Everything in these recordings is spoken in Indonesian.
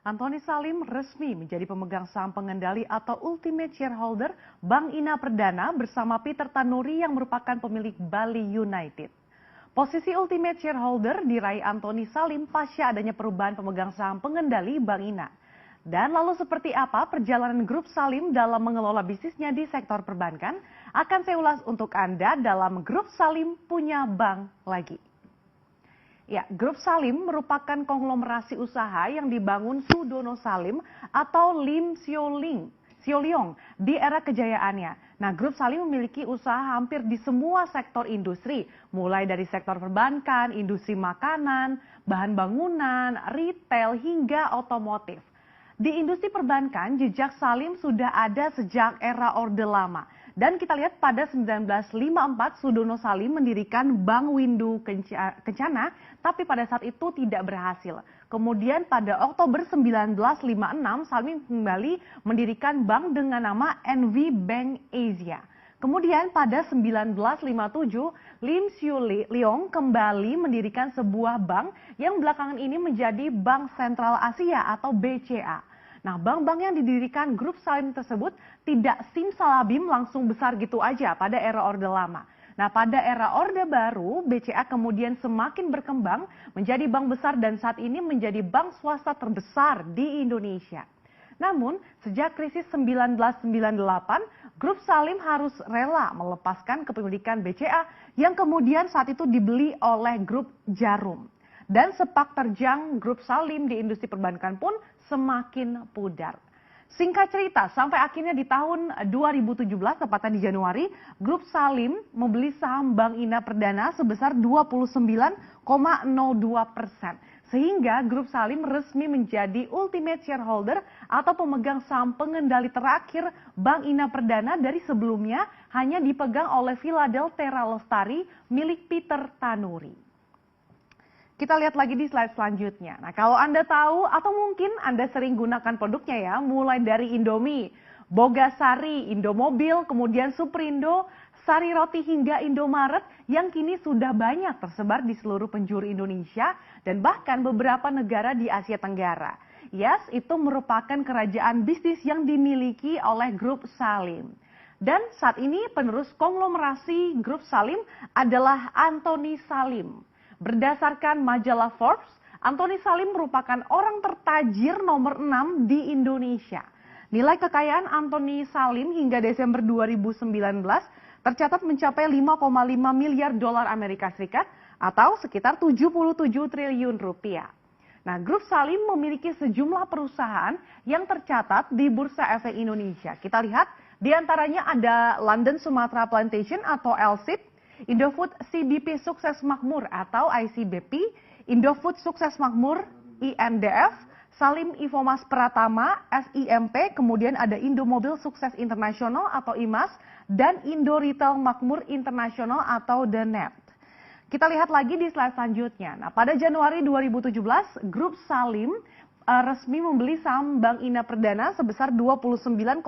Antoni Salim resmi menjadi pemegang saham pengendali atau ultimate shareholder Bank Ina Perdana bersama Peter Tanuri yang merupakan pemilik Bali United. Posisi ultimate shareholder diraih Antoni Salim pasca adanya perubahan pemegang saham pengendali Bank Ina. Dan lalu seperti apa perjalanan grup Salim dalam mengelola bisnisnya di sektor perbankan? Akan saya ulas untuk Anda dalam Grup Salim Punya Bank Lagi. Ya, Grup Salim merupakan konglomerasi usaha yang dibangun Sudono Salim atau Lim Sioliong di era kejayaannya. Nah, Grup Salim memiliki usaha hampir di semua sektor industri, mulai dari sektor perbankan, industri makanan, bahan bangunan, retail, hingga otomotif. Di industri perbankan, jejak Salim sudah ada sejak era Orde Lama. Dan kita lihat pada 1954 Sudono Salim mendirikan Bank Windu Kencana, tapi pada saat itu tidak berhasil. Kemudian pada Oktober 1956 Salim kembali mendirikan bank dengan nama NV Bank Asia. Kemudian pada 1957 Lim Sioliong kembali mendirikan sebuah bank yang belakangan ini menjadi Bank Sentral Asia atau BCA. Nah, bank-bank yang didirikan Grup Salim tersebut tidak simsalabim langsung besar gitu aja pada era Orde Lama. Nah, pada era Orde Baru, BCA kemudian semakin berkembang menjadi bank besar dan saat ini menjadi bank swasta terbesar di Indonesia. Namun, sejak krisis 1998, Grup Salim harus rela melepaskan kepemilikan BCA yang kemudian saat itu dibeli oleh Grup Jarum. Dan sepak terjang Grup Salim di industri perbankan pun semakin pudar. Singkat cerita, sampai akhirnya di tahun 2017, tepatnya di Januari, Grup Salim membeli saham Bank Ina Perdana sebesar 29,02%. Sehingga Grup Salim resmi menjadi ultimate shareholder atau pemegang saham pengendali terakhir Bank Ina Perdana dari sebelumnya hanya dipegang oleh Philadelphia Lestari milik Peter Tanuri. Kita lihat lagi di slide selanjutnya. Nah, kalau Anda tahu atau mungkin Anda sering gunakan produknya ya, mulai dari Indomie, Bogasari, Indomobil, kemudian Superindo, Sari Roti hingga Indomaret yang kini sudah banyak tersebar di seluruh penjuru Indonesia dan bahkan beberapa negara di Asia Tenggara. Yes, itu merupakan kerajaan bisnis yang dimiliki oleh Grup Salim. Dan saat ini penerus konglomerasi Grup Salim adalah Antoni Salim. Berdasarkan majalah Forbes, Antoni Salim merupakan orang tertajir nomor 6 di Indonesia. Nilai kekayaan Antoni Salim hingga Desember 2019 tercatat mencapai 5,5 miliar dolar Amerika Serikat atau sekitar 77 triliun rupiah. Nah, Grup Salim memiliki sejumlah perusahaan yang tercatat di Bursa Efek Indonesia. Kita lihat, di antaranya ada London Sumatra Plantation atau LSIP, Indofood CBP Sukses Makmur atau ICBP, Indofood Sukses Makmur INDF, Salim Infomas Pratama SIMP, kemudian ada Indomobil Sukses Internasional atau IMAS, dan Indo Retail Makmur Internasional atau DNET. Kita lihat lagi di slide selanjutnya. Nah, pada Januari 2017, Grup Salim resmi membeli saham Bank Ina Perdana sebesar 29,02%.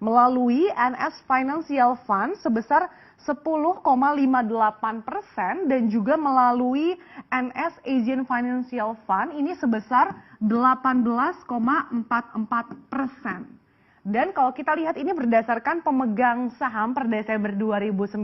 Melalui NS Financial Fund sebesar 10,58% dan juga melalui NS Asian Financial Fund ini sebesar 18,44%. Dan kalau kita lihat ini berdasarkan pemegang saham per Desember 2019,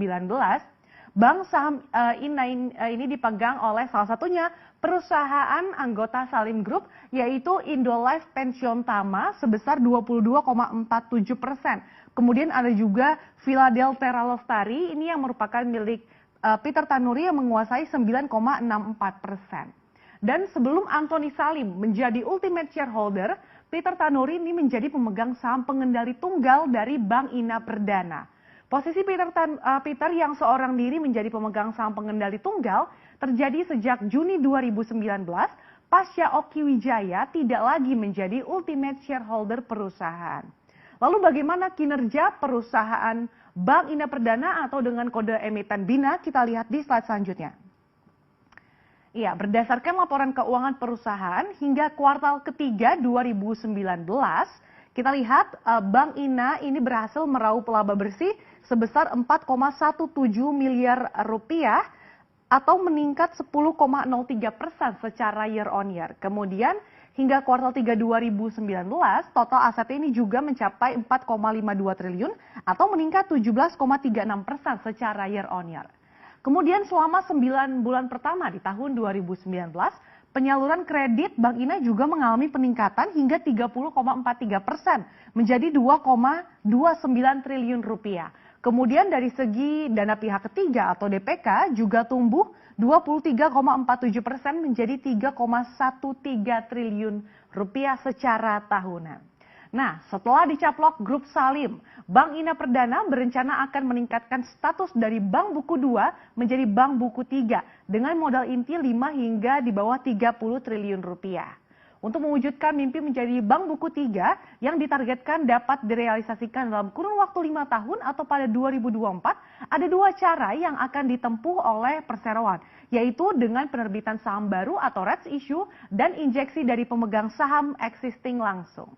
Bank saham ini dipegang oleh salah satunya perusahaan anggota Salim Group yaitu Indolife Pension Tama sebesar 22,47%. Kemudian ada juga Philadelphia Lestari ini yang merupakan milik Peter Tanuri yang menguasai 9,64%. Dan sebelum Antoni Salim menjadi ultimate shareholder, Peter Tanuri ini menjadi pemegang saham pengendali tunggal dari Bank Ina Perdana. Posisi Peter yang seorang diri menjadi pemegang saham pengendali tunggal terjadi sejak Juni 2019 pasca Oki Wijaya tidak lagi menjadi ultimate shareholder perusahaan. Lalu bagaimana kinerja perusahaan Bank Ina Perdana atau dengan kode emiten BINA? Kita lihat di slide selanjutnya. Ya, berdasarkan laporan keuangan perusahaan hingga kuartal ketiga 2019, kita lihat Bank Ina ini berhasil meraup laba bersih sebesar 4,17 miliar rupiah atau meningkat 10,03% secara year on year. Kemudian Hingga kuartal 3 2019, total aset ini juga mencapai 4,52 triliun atau meningkat 17,36% secara year on year. Kemudian selama 9 bulan pertama di tahun 2019, penyaluran kredit Bank Ina juga mengalami peningkatan hingga 30,43% menjadi 2,29 triliun rupiah. Kemudian dari segi dana pihak ketiga atau DPK juga tumbuh 23,47% menjadi 3,13 triliun rupiah secara tahunan. Nah, setelah dicaplok grup Salim, Bank Ina Perdana berencana akan meningkatkan status dari Bank Buku 2 menjadi Bank Buku 3 dengan modal inti 5 hingga di bawah 30 triliun rupiah. Untuk mewujudkan mimpi menjadi Bank Buku 3 yang ditargetkan dapat direalisasikan dalam kurun waktu 5 tahun atau pada 2024, ada 2 cara yang akan ditempuh oleh perseroan, yaitu dengan penerbitan saham baru atau rights issue dan injeksi dari pemegang saham existing langsung.